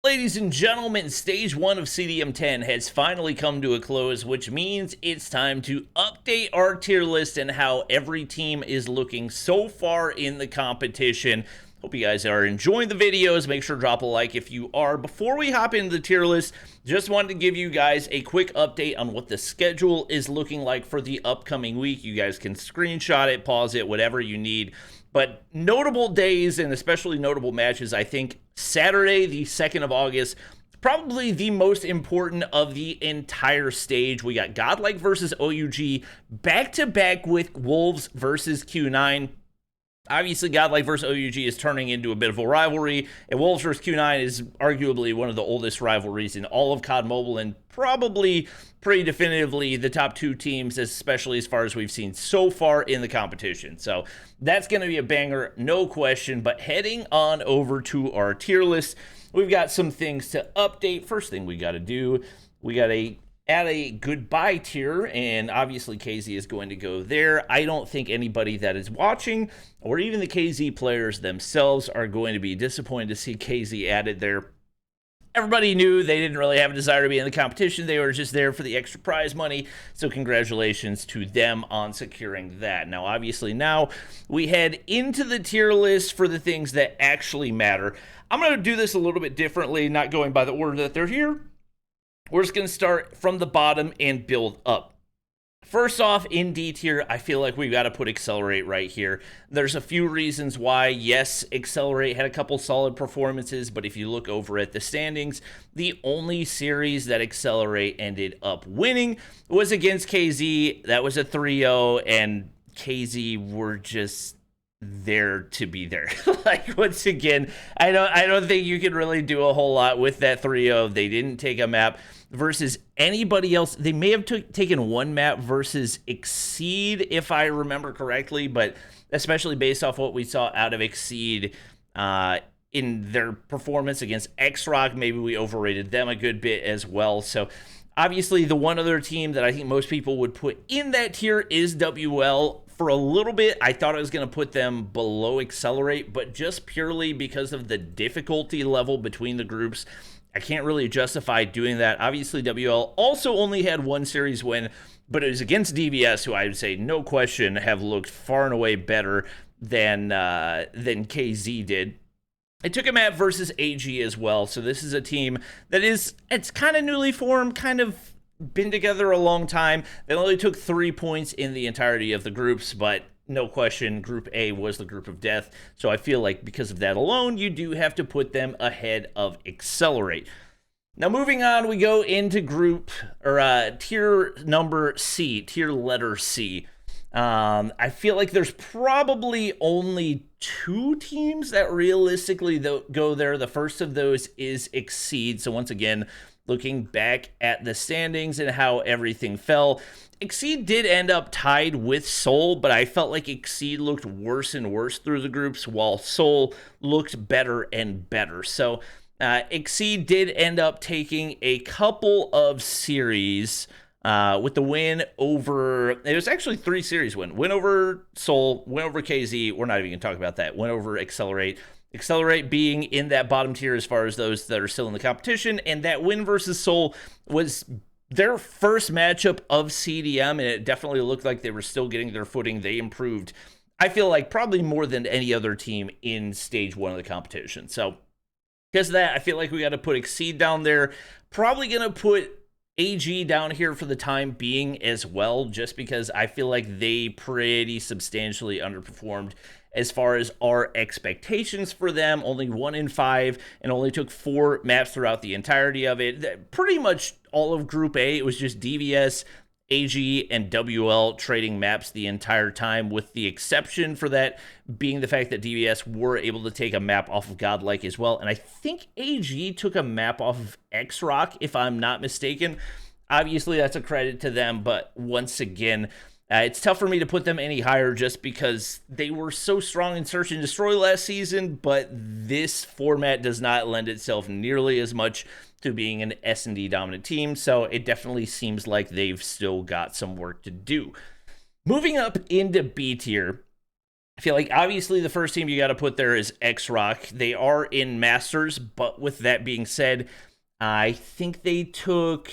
Ladies and gentlemen, stage 1 of CDM 10 has finally come to a close, which means it's time to update our tier list and how every team is looking so far in the competition. Hope you guys are enjoying the videos. Make sure to drop a like if you are. Before we hop into the tier list, just wanted to give you guys a quick update on what the schedule is looking like for the upcoming week. You guys can screenshot it, pause it, whatever you need. But notable days and especially notable matches, I think Saturday, the 2nd of August, probably the most important of the entire stage. We got Godlike versus OUG back-to-back with Wolves versus Q9. Obviously, Godlike versus OUG is turning into a bit of a rivalry, and Wolves versus Q9 is arguably one of the oldest rivalries in all of COD Mobile, and probably pretty definitively the top two teams, especially as far as we've seen so far in the competition. So that's going to be a banger, no question. But heading on over to our tier list, we've got some things to update. First thing we got to do, we got to add a goodbye tier, and obviously KZ is going to go there. I don't think anybody that is watching, or even the KZ players themselves, are going to be disappointed to see KZ added there. Everybody knew they didn't really have a desire to be in the competition. They were just there for the extra prize money, so congratulations to them on securing that. Now, obviously, now we head into the tier list for the things that actually matter. I'm going to do this a little bit differently, not going by the order that they're here. We're just going to start from the bottom and build up. First off, in D tier, I feel like we've got to put Accelerate right here. There's a few reasons why. Yes, Accelerate had a couple solid performances, but if you look over at the standings, the only series that Accelerate ended up winning was against KZ. That was a 3-0, and KZ were just there to be there. Like, once again, I don't think you can really do a whole lot with that 3-0. They didn't take a map versus anybody else. They may have taken one map versus Exceed, if I remember correctly, but especially based off what we saw out of Exceed in their performance against X-Rock, maybe we overrated them a good bit as well. So obviously the one other team that I think most people would put in that tier is WL. For a little bit, I thought I was going to put them below Accelerate, but just purely because of the difficulty level between the groups, I can't really justify doing that. Obviously, WL also only had one series win, but it was against DVS, who I would say, no question, have looked far and away better than KZ did. I took a map versus AG as well, so this is a team that it's kind of newly formed, kind of been together a long time. They only took 3 points in the entirety of the groups, but no question, Group A was the group of death. So I feel like because of that alone, you do have to put them ahead of Accelerate. Now, moving on, we go into tier number C, tier letter C. I feel like there's probably only 2 teams that realistically go there. The first of those is Exceed. So once again, looking back at the standings and how everything fell, Exceed did end up tied with Seoul, but I felt like Exceed looked worse and worse through the groups, while Seoul looked better and better. So Exceed did end up taking a couple of series with the win over, it was actually 3 series win over Seoul, win over KZ, we're not even going to talk about that, win over Accelerate. Accelerate being in that bottom tier as far as those that are still in the competition, and that win versus Seoul was their first matchup of CDM, and it definitely looked like they were still getting their footing. They improved, I feel like, probably more than any other team in stage 1 of the competition. So because of that, I feel like we got to put Exceed down there. Probably going to put AG down here for the time being as well, just because I feel like they pretty substantially underperformed as far as our expectations for them. Only 1 in 5 and only took 4 maps throughout the entirety of it. Pretty much all of Group A, it was just DVS, AG, and WL trading maps the entire time, with the exception for that being the fact that DVS were able to take a map off of Godlike as well. And I think AG took a map off of X-Rock, if I'm not mistaken. Obviously, that's a credit to them, but once again, it's tough for me to put them any higher just because they were so strong in Search and Destroy last season, but this format does not lend itself nearly as much to being an S&D dominant team, so it definitely seems like they've still got some work to do. Moving up into B tier, I feel like obviously the first team you got to put there is X-Rock. They are in Masters, but with that being said, I think they took.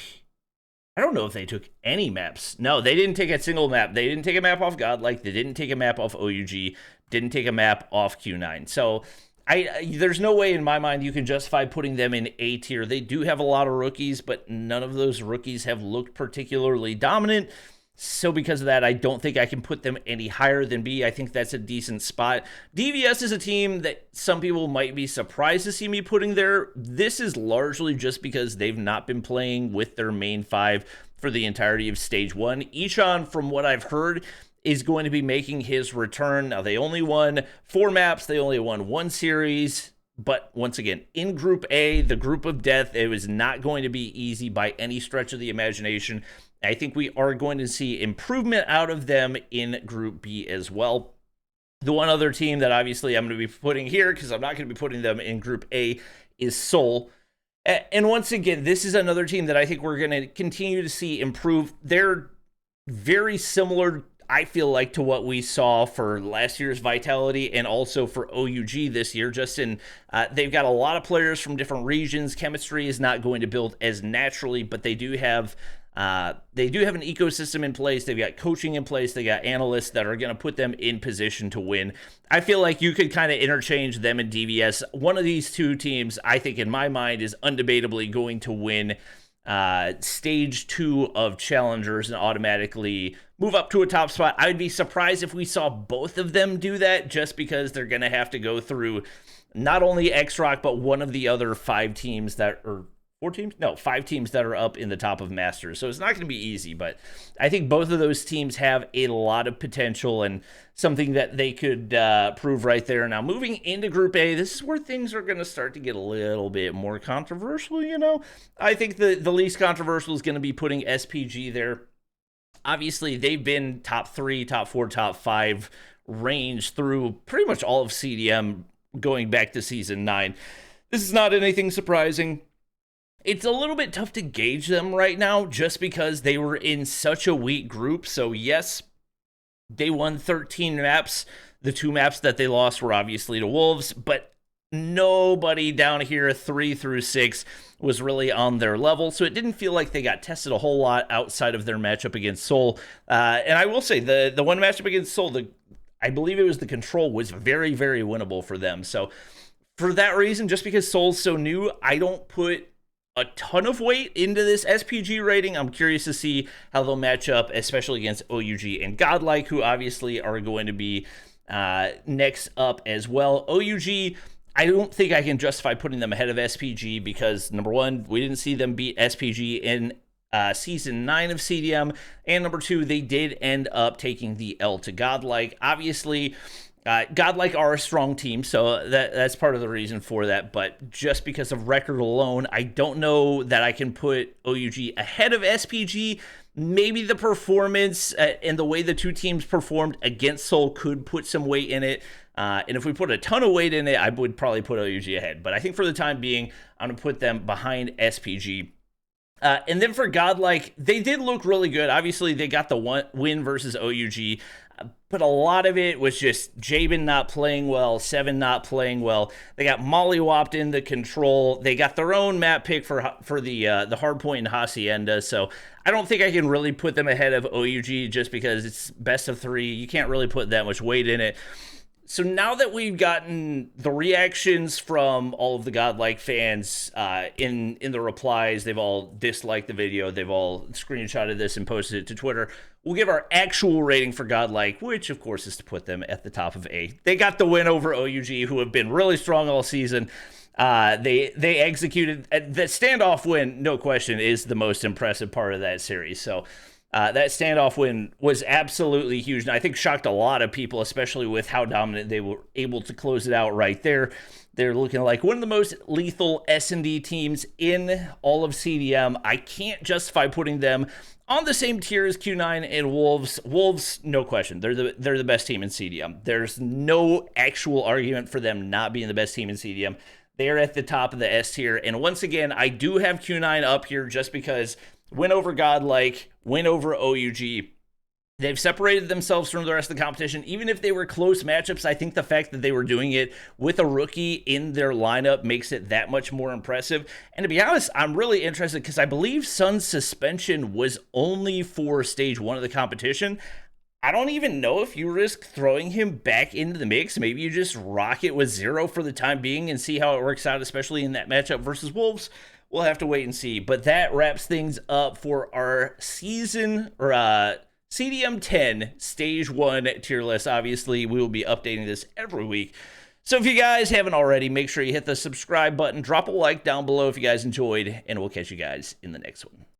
I don't know if they took any maps. No, they didn't take a single map. They didn't take a map off Godlike. They didn't take a map off OUG. Didn't take a map off Q9. So there's no way in my mind you can justify putting them in A tier. They do have a lot of rookies, but none of those rookies have looked particularly dominant. So because of that, I don't think I can put them any higher than B. I think that's a decent spot. DVS is a team that some people might be surprised to see me putting there. This is largely just because they've not been playing with their main five for the entirety of Stage 1. Ishan, from what I've heard, is going to be making his return. Now, they only won 4 maps. They only won 1 series. But once again, in Group A, the group of death, it was not going to be easy by any stretch of the imagination. I think we are going to see improvement out of them in Group B as well. The one other team that obviously I'm going to be putting here, because I'm not going to be putting them in Group A, is Seoul. And once again, this is another team that I think we're going to continue to see improve. They're very similar, I feel like, to what we saw for last year's Vitality and also for OUG this year. Just in, they've got a lot of players from different regions. Chemistry is not going to build as naturally, but they do have an ecosystem in place. They've got coaching in place. They got analysts that are going to put them in position to win. I feel like you could kind of interchange them and DVS. One of these two teams, I think in my mind, is undebatably going to win Stage 2 of Challengers and automatically move up to a top spot. I'd be surprised if we saw both of them do that, just because they're going to have to go through not only X-Rock, but one of the other 5 teams that are 4 teams? No, 5 teams that are up in the top of Masters. So it's not going to be easy, but I think both of those teams have a lot of potential and something that they could prove right there. Now, moving into Group A, this is where things are going to start to get a little bit more controversial, you know? I think the least controversial is going to be putting SPG there. Obviously, they've been top 3, top 4, top 5 range through pretty much all of CDM going back to Season 9. This is not anything surprising. It's a little bit tough to gauge them right now just because they were in such a weak group. So yes, they won 13 maps. The 2 maps that they lost were obviously to Wolves, but nobody down here 3 through 6 was really on their level. So it didn't feel like they got tested a whole lot outside of their matchup against Seoul. And I will say the one matchup against Seoul, I believe it was the Control, was very, very winnable for them. So for that reason, just because Seoul's so new, I don't put a ton of weight into this SPG rating. I'm curious to see how they'll match up, especially against OUG and Godlike, who obviously are going to be next up as well. OUG, I don't think I can justify putting them ahead of SPG because, number one, we didn't see them beat SPG in Season 9 of CDM, and number 2, they did end up taking the L to Godlike. Obviously, Godlike are a strong team, so that's part of the reason for that, but just because of record alone, I don't know that I can put OUG ahead of SPG. Maybe the performance and the way the two teams performed against Seoul could put some weight in it, and if we put a ton of weight in it, I would probably put OUG ahead, but I think for the time being, I'm going to put them behind SPG. And then for Godlike, they did look really good. Obviously, they got the win versus OUG, but a lot of it was just Jabin not playing well, Seven not playing well. They got mollywopped in the Control. They got their own map pick for the hardpoint in Hacienda. So I don't think I can really put them ahead of OUG just because it's best of 3. You can't really put that much weight in it. So now that we've gotten the reactions from all of the Godlike fans in the replies, they've all disliked the video, they've all screenshotted this and posted it to Twitter, we'll give our actual rating for Godlike, which of course is to put them at the top of A. They got the win over OUG, who have been really strong all season. They executed the standoff win, no question, is the most impressive part of that series. So that standoff win was absolutely huge, and I think shocked a lot of people, especially with how dominant they were able to close it out right there. They're looking like one of the most lethal S&D teams in all of CDM. I can't justify putting them on the same tier as Q9 and Wolves. Wolves, no question, they're the best team in CDM. There's no actual argument for them not being the best team in CDM. They're at the top of the S tier, and once again, I do have Q9 up here just because win over Godlike, win over OUG. They've separated themselves from the rest of the competition. Even if they were close matchups, I think the fact that they were doing it with a rookie in their lineup makes it that much more impressive. And to be honest, I'm really interested because I believe Sun's suspension was only for stage 1 of the competition. I don't even know if you risk throwing him back into the mix. Maybe you just rock it with 0 for the time being and see how it works out, especially in that matchup versus Wolves. We'll have to wait and see. But that wraps things up for our season, or CDM 10 Stage 1 tier list. Obviously, we will be updating this every week. So if you guys haven't already, make sure you hit the subscribe button, drop a like down below if you guys enjoyed, and we'll catch you guys in the next one.